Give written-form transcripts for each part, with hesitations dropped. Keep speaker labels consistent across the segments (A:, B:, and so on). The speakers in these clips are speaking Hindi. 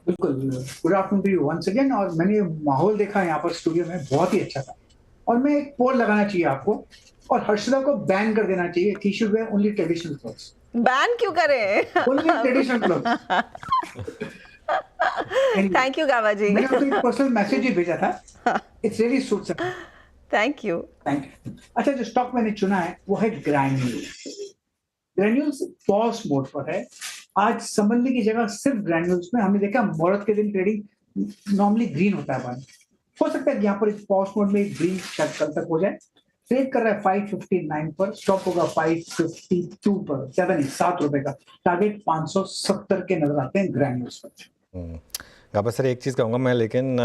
A: बिल्कुल, good afternoon to you once again. और मैंने माहौल देखा यहाँ पर स्टूडियो में, बहुत ही अच्छा था। और मैं एक पोल लगाना चाहिए आपको, और हर्षदा को बैन कर देना चाहिए। He should wear only traditional clothes.
B: Ban क्यों करें?
A: Only traditional clothes.
B: Thank you Gava ji.
A: मैंने उनको एक पर्सनल मैसेज ही भेजा था। It's really suits.
B: Thank you.
A: Thank you. अच्छा, जो स्टॉक मैंने चुना है वो है ग्रैन्यूल्स। ग्रैन्यूल्स पॉज मोड पर है। आज समझने की जगह सिर्फ ग्रैन्यूल्स में हमने देखा मुहूर्त के दिन ट्रेडिंग नॉर्मली ग्रीन होता है। भाई हो सकता है कि यहाँ पर इस पॉज मोड में ग्रीन शायद कल तक हो जाए। ट्रेड कर रहा है 559 पर, स्टॉप होगा 552 पर। 7 रुपए का टारगेट 570 के नजर आते हैं ग्रैन्यूल्स पर।
C: गाबा सर, एक चीज़ कहूँगा मैं, लेकिन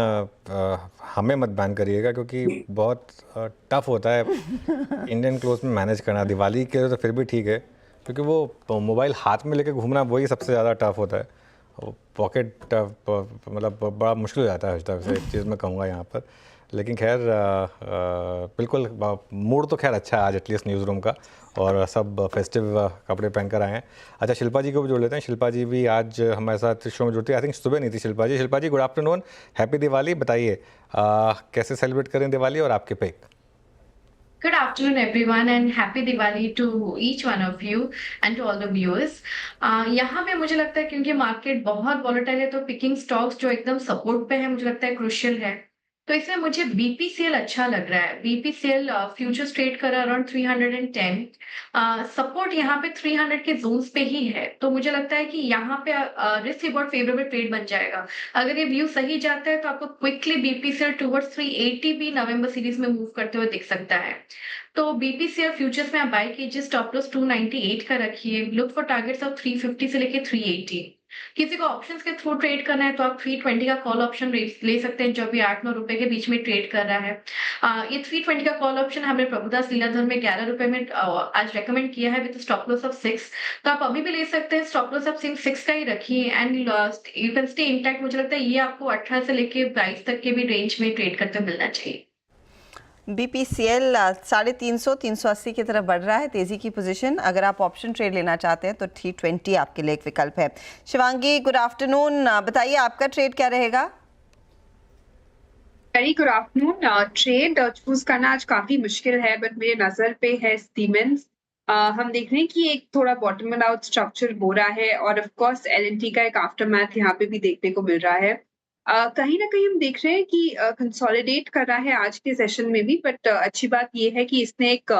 C: हमें मत बैन करिएगा, क्योंकि बहुत टफ होता है इंडियन क्लोथ्स में मैनेज करना। दिवाली के तो फिर भी ठीक है, क्योंकि वो मोबाइल हाथ में लेके घूमना वही सबसे ज़्यादा टफ होता है। पॉकेट मतलब बड़ा मुश्किल हो जाता है। एक चीज़ मैं कहूँगा यहाँ पर, लेकिन खैर बिल्कुल मूड तो खैर अच्छा है आज एटलीस्ट न्यूज़ रूम का, और सब फेस्टिव कपड़े पहन कर आए हैं। अच्छा, शिल्पा जी को भी जोड़ लेते हैं। शिल्पा जी भी आज हमारे साथ शो में जुड़ती है। आई थिंक सुबह नहीं थी शिल्पा जी। शिल्पा जी, गुड आफ्टरनून, हैप्पी दिवाली। बताइए कैसे सेलिब्रेट करें दिवाली, और आपके pick.
D: Good afternoon, everyone, and happy Diwali to each one of you and to all the viewers. यहाँ पे मुझे लगता है क्योंकि मार्केट बहुत वॉलेटाइल है, तो पिकिंग स्टॉक्स जो एकदम सपोर्ट पे है मुझे लगता है क्रुशियल है। तो इसमें मुझे बीपीसीएल अच्छा लग रहा है। बीपीसीएल फ्यूचर्स ट्रेड कर रहा है अराउंड 310। सपोर्ट यहाँ पे 300 के जोन्स पे ही है, तो मुझे लगता है कि यहाँ पे रिस्क रिवॉर्ड फेवरेबल ट्रेड बन जाएगा। अगर ये व्यू सही जाता है तो आपको क्विकली बीपीसीएल टुवर्ड्स 380 भी नवंबर सीरीज में मूव करते हुए दिख सकता है। तो बीपीसीएल फ्यूचर्स में आप बाय कीजिए, स्टॉप लॉस 298 का रखिए, लुक फॉर टारगेट्स ऑफ 350 से लेके 380। किसी को ऑप्शंस के थ्रू ट्रेड करना है तो आप 320 का कॉल ऑप्शन ले सकते हैं, जो भी 8-9 रुपए के बीच में ट्रेड कर रहा है। ये 320 का कॉल ऑप्शन हमने प्रभुदास लीलाधर में 11 रुपए में आज रेकमेंड किया है विद स्टॉप लॉस ऑफ 6। तो आप अभी भी ले सकते हैं, स्टॉप लॉस ऑफ 6 का ही रखिए and you can stay intact. मुझे लगता है ये आपको 18 से लेके 22 तक के भी रेंज में ट्रेड करते मिलना चाहिए।
B: बीपीसीएल 350 380 की तरफ बढ़ रहा है, तेजी की पोजीशन। अगर आप ऑप्शन ट्रेड लेना चाहते हैं तो 320 आपके लिए एक विकल्प है। शिवांगी, गुड आफ्टरनून, बताइए आपका ट्रेड क्या रहेगा?
E: Very good afternoon. Trade choose करना आज काफी मुश्किल है, बट मेरे नजर पे है सीमेंस। हम देख रहे हैं कि एक थोड़ा बॉटम आउट स्ट्रक्चर हो रहा है, और ऑफ कोर्स एलएनटी का एक आफ्टरमैथ यहाँ पे भी देखने को मिल रहा है। कहीं ना कहीं हम देख रहे हैं कि कंसोलिडेट कर रहा है आज के सेशन में भी, बट अच्छी बात ये है कि इसने एक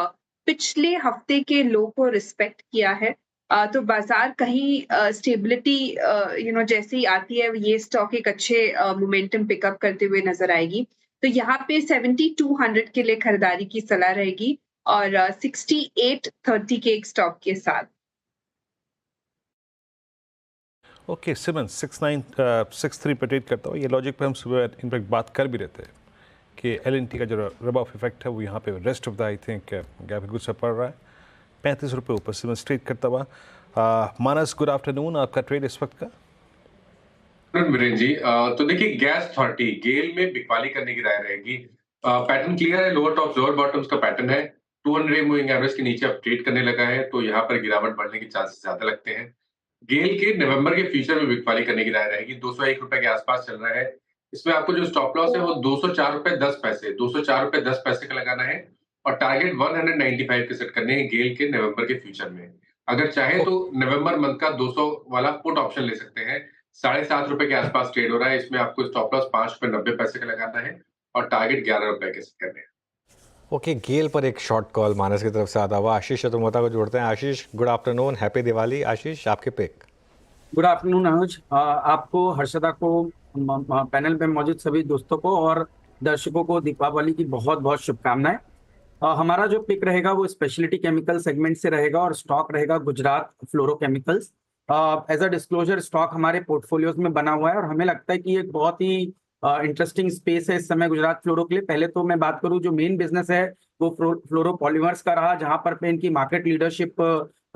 E: पिछले हफ्ते के लो को रिस्पेक्ट किया है। तो बाजार कहीं स्टेबिलिटी जैसे ही आती है, ये स्टॉक एक अच्छे मोमेंटम पिकअप करते हुए नजर आएगी। तो यहाँ पे 7200 के लिए खरीदारी की सलाह रहेगी, और 6830 के एक स्टॉक के साथ।
F: ओके, सिमन 6963 पे ट्रेड करता हूँ। ये लॉजिक पे हम सुबह इनफैक्ट बात कर भी रहते हैं कि एलएनटी का जो रब ऑफ इफेक्ट है वो यहाँ पे rest of the I think gap कुछ सा पड़ रहा है। 35 रुपये ऊपर सिमन ट्रेड करता हुआ। मानस, गुड आफ्टरनून, आपका ट्रेड इस वक्त का?
G: वीरेंद्र जी, तो देखिए गैस अथॉरिटी गेल में बिकवाली करने की राय रहेगी। पैटर्न क्लियर है, लोअर टॉप लोअर बॉटम्स का पैटर्न है। 200 मूविंग एवरेज के नीचे अब ट्रेड करने लगा है, तो यहाँ पर गिरावट बढ़ने के चांसेस ज्यादा लगते हैं। गेल के नवंबर के फ्यूचर में बिकवाली करने की राय रहेगी। 201 रुपए के आसपास चल रहा है। इसमें आपको जो स्टॉप लॉस है वो 204 रुपए 10 पैसे 204 रुपए 10 पैसे का लगाना है, और टारगेट 195 के सेट करने हैं गेल के नवंबर के फ्यूचर में। अगर चाहे तो नवंबर मंथ का 200 वाला पुट ऑप्शन ले सकते हैं। 7.5 रुपए के आसपास ट्रेड हो रहा है। इसमें आपको स्टॉप लॉस 5 रुपए 90 पैसे का लगाना है, और टारगेट 11 रुपए के सेट करने हैं।
C: ओके, गेल पर एक शॉर्ट कॉल मानस की तरफ से आता हुआ। आशीष चतुर्मोता को जोड़ते हैं। आशीष, गुड आफ्टरनून, हैप्पी दिवाली। आशीष, आपके पिक।
H: गुड आफ्टरनून अनुज, आपको, हर्षदा को, पैनल पे मौजूद सभी दोस्तों को और दर्शकों को दीपावली की बहुत बहुत शुभकामनाएं। हमारा जो पिक रहेगा वो स्पेशलिटी केमिकल सेगमेंट से रहेगा, और स्टॉक रहेगा Gujarat Fluorochemicals. As a disclosure, stock हमारे पोर्टफोलियोज में बना हुआ है, और हमें लगता है कि एक बहुत ही इंटरेस्टिंग स्पेस है इस समय गुजरात फ्लोरो के लिए। पहले तो मैं बात करूं, जो मेन बिजनेस है वो फ्लोरोपॉलीमर्स का रहा, जहां पर पे इनकी मार्केट लीडरशिप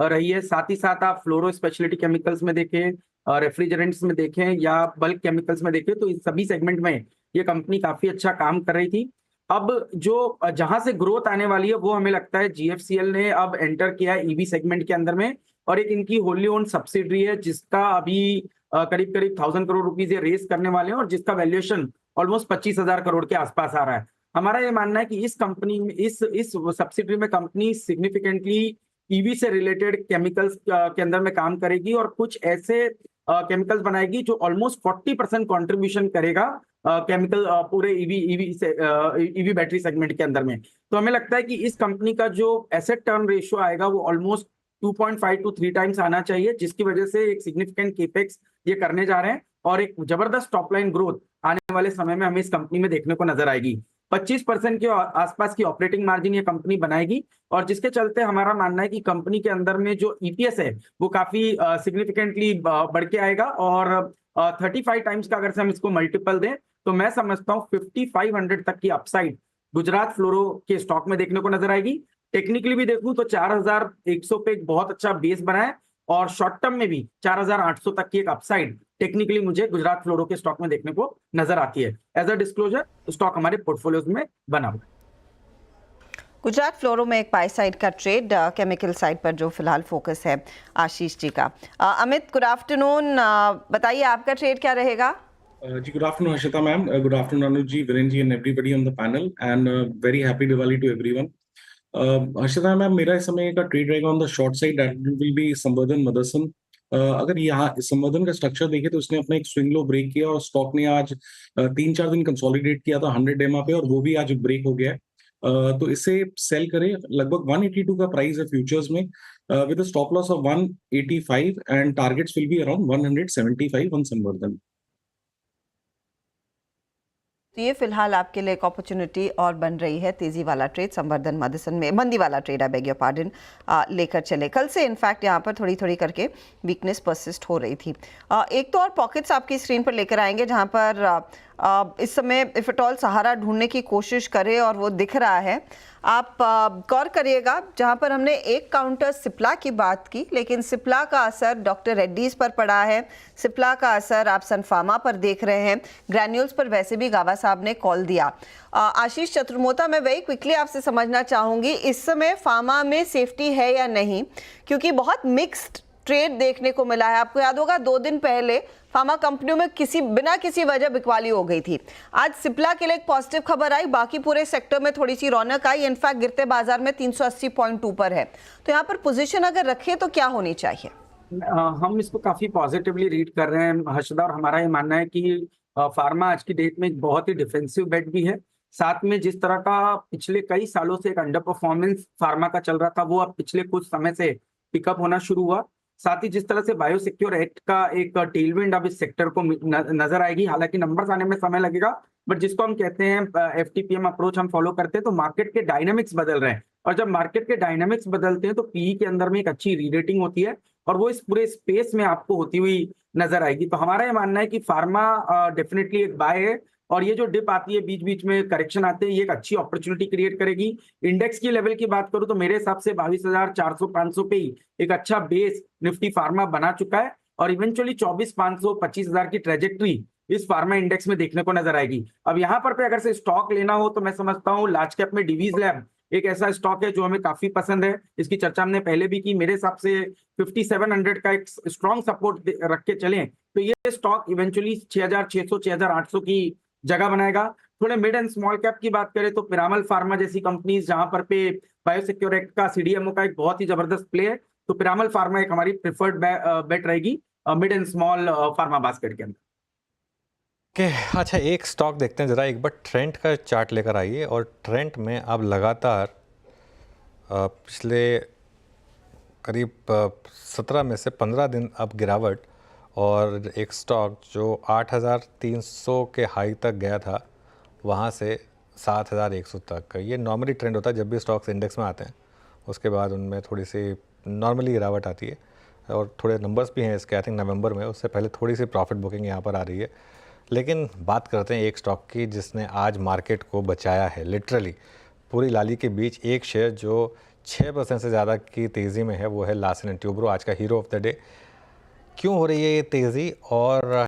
H: रही है। साथ ही साथ आप फ्लोरो स्पेशलिटी केमिकल्स में देखें, रेफ्रिजरेंट्स में देखें, या बल्क केमिकल्स में देखें, तो इस सभी सेगमेंट में ये कंपनी काफी अच्छा काम कर रही थी। अब जो जहां से ग्रोथ आने वाली है वो हमें लगता है जीएफसीएल ने अब एंटर किया है ईवी सेगमेंट के अंदर में, और एक इनकी होली ओन सब्सिडरी है जिसका अभी करीब करीब 1000 करोड़ रुपीज ये रेस करने वाले हैं और जिसका वैल्यूएशन ऑलमोस्ट 25,000 करोड़ के आसपास आ रहा है। हमारा ये मानना है कि इस कंपनी में इस सब्सिडरी में कंपनी सिग्निफिकेंटली ईवी से रिलेटेड केमिकल्स के अंदर में काम करेगी और कुछ ऐसे केमिकल्स बनाएगी जो ऑलमोस्ट 40% कॉन्ट्रीब्यूशन करेगा केमिकल पूरे ईवी बैटरी सेगमेंट के अंदर में। तो हमें लगता है कि इस कंपनी का जो एसेट टर्न रेशियो आएगा वो ऑलमोस्ट 2.5 to 3 टाइम्स आना चाहिए, जिसकी वजह से एक सिग्निफिकेंट केपेक्स ये करने जा रहे हैं और एक जबरदस्त टॉप लाइन ग्रोथ आने वाले समय में हमें इस कंपनी में देखने को नजर आएगी। 25% के आसपास की ऑपरेटिंग मार्जिन ये कंपनी बनाएगी और जिसके चलते हमारा मानना है कि कंपनी के अंदर में जो ईपीएस है वो काफी सिग्निफिकेंटली बढ़ के आएगा और 35 टाइम्स का अगर से हम इसको मल्टीपल दें तो मैं समझता हूँ 5500 तक की अपसाइड गुजरात फ्लोरो के स्टॉक में देखने को नजर आएगी। टेक्निकली भी देखूं तो 4100 पे एक बहुत अच्छा बेस बना है और शॉर्ट टर्म में भी 4800 तक की एक अपसाइड टेक्निकली मुझे गुजरात फ्लोरो के स्टॉक में देखने को नजर आती है। एज अ डिस्क्लोजर स्टॉक हमारे पोर्टफोलियोज में बना हुआ है।
B: गुजरात फ्लोरो में एक बाय साइड का ट्रेड केमिकल साइड पर जो फिलहाल फोकस है आशीष जी का। अमित, गुड आफ्टरनून, बताइए आपका ट्रेड क्या रहेगा?
I: Ji, good afternoon, Harshita ma'am. Good afternoon, Anuj ji, Viren ji, and everybody on the panel. And very happy Diwali to everyone. Harshita ma'am, मेरा इस समय का ट्रेड रहेगा on the short side, that will be संवर्धन मदरसन। अगर यहाँ संवर्धन का स्ट्रक्चर देखें तो उसने अपना एक स्विंग लो ब्रेक किया और स्टॉक ने आज 3-4 दिन कंसोलिडेट किया था 100 EMA पे और वो भी आज ब्रेक हो गया है। तो इसे सेल करें, लगभग 182 का प्राइस है फ्यूचर्स में with stop loss of 185 and targets will be around 175 on संवर्धन।
B: तो ये फिलहाल आपके लिए एक अपॉर्चुनिटी और बन रही है तेजी वाला ट्रेड संवर्धन मदरसन में, मंदी वाला trade, I beg your pardon, लेकर चले। कल से इनफैक्ट यहाँ पर थोड़ी थोड़ी करके वीकनेस परसिस्ट हो रही थी। एक तो और पॉकेट्स आपकी स्क्रीन पर लेकर आएंगे जहाँ पर इस समय इफ एट ऑल सहारा ढूंढने की कोशिश करें और वो दिख रहा है। आप गौर करिएगा, जहाँ पर हमने एक काउंटर सिप्ला की बात की, लेकिन सिप्ला का असर डॉक्टर रेड्डीज पर पड़ा है, सिप्ला का असर आप सन फार्मा पर देख रहे हैं, ग्रैन्यूल्स पर वैसे भी गावा साहब ने कॉल दिया। आशीष चतुर्मोता, मैं वही क्विकली आपसे समझना चाहूँगी, इस समय फार्मा में सेफ्टी है या नहीं, क्योंकि बहुत मिक्स्ड ट्रेड देखने को मिला है। आपको याद होगा 2 दिन पहले फार्मा कंपनियों में बिना किसी वजह बिकवाली हो गई थी। आज सिप्ला के लिए एक पॉजिटिव खबर आई, बाकी पूरे सेक्टर में थोड़ी सी रौनक आई, इनफैक्ट गिरते बाजार में 380.2 पर है। तो यहाँ पर पोजीशन अगर रखे तो क्या होनी चाहिए?
H: हम इसको काफी पॉजिटिवली रीड कर रहे हैं हर्षदा, और हमारा ये मानना है कि फार्मा आज की डेट में एक बहुत ही डिफेंसिव बेट भी है। साथ में जिस तरह का पिछले कई सालों से एक अंडर परफॉर्मेंस फार्मा का चल रहा था वो अब पिछले कुछ समय से पिकअप होना शुरू हुआ। साथ ही जिस तरह से बायोसिक्योर एक्ट का एक टेलविंड अब इस सेक्टर को नजर आएगी, हालांकि नंबर्स आने में समय लगेगा, बट जिसको हम कहते हैं एफटीपीएम अप्रोच हम फॉलो करते हैं, तो मार्केट के डायनामिक्स बदल रहे हैं और जब मार्केट के डायनामिक्स बदलते हैं तो पीई के अंदर में एक अच्छी रीरेटिंग होती है और वो इस पूरे स्पेस में आपको होती हुई नजर आएगी। तो हमारा ये मानना है कि फार्मा डेफिनेटली एक बाय है और ये जो डिप आती है, बीच बीच में करेक्शन आते हैं, ये एक अच्छी अपॉर्चुनिटी क्रिएट करेगी। इंडेक्स की लेवल की बात करूं तो मेरे हिसाब से 22,400-500 पे ही एक अच्छा बेस निफ्टी फार्मा बना चुका है और इवेंचुअली 24,500-25,000 की ट्रेजेक्ट्री इस फार्मा इंडेक्स में देखने को नजर आएगी। अब यहाँ पर अगर से स्टॉक लेना हो तो मैं समझता हूँ लार्ज कैप में डिवीज लैब एक ऐसा स्टॉक है जो हमें काफी पसंद है। इसकी चर्चा हमने पहले भी की। मेरे हिसाब से 5700 का एक स्ट्रॉन्ग सपोर्ट रख के चलें तो ये स्टॉक इवेंचुअली 6,600-6,800 की जगह बनाएगा। थोड़े मिड एंड स्मॉल कैप की बात करें तो पिरामल फार्मा जैसी कंपनीज जहां पर पे बायोसिक्योर एक्ट का सीडीएमओ का एक बहुत ही जबरदस्त प्ले है, तो पिरामल फार्मा एक हमारी प्रेफर्ड बेट रहेगी mid and small pharma basket के अंदर।
C: अच्छा, एक स्टॉक देखते हैं जरा, एक बार ट्रेंड का चार्ट लेकर आइए और ट्रेंड में अब लगातार पिछले करीब 17 में से 15 दिन अब गिरावट और एक स्टॉक जो 8,300 के हाई तक गया था वहाँ से 7,100 तक। ये नॉर्मली ट्रेंड होता है जब भी स्टॉक्स इंडेक्स में आते हैं, उसके बाद उनमें थोड़ी सी नॉर्मली गिरावट आती है और थोड़े नंबर्स भी हैं इसके, आई थिंक नवंबर में, उससे पहले थोड़ी सी प्रॉफिट बुकिंग यहाँ पर आ रही है। लेकिन बात करते हैं एक स्टॉक की जिसने आज मार्केट को बचाया है, लिटरली पूरी लाली के बीच एक शेयर जो 6% से ज़्यादा की तेज़ी में है, वो है लार्सन एंड ट्यूब्रो, आज का हीरो ऑफ द डे। क्यों हो रही है ये तेज़ी और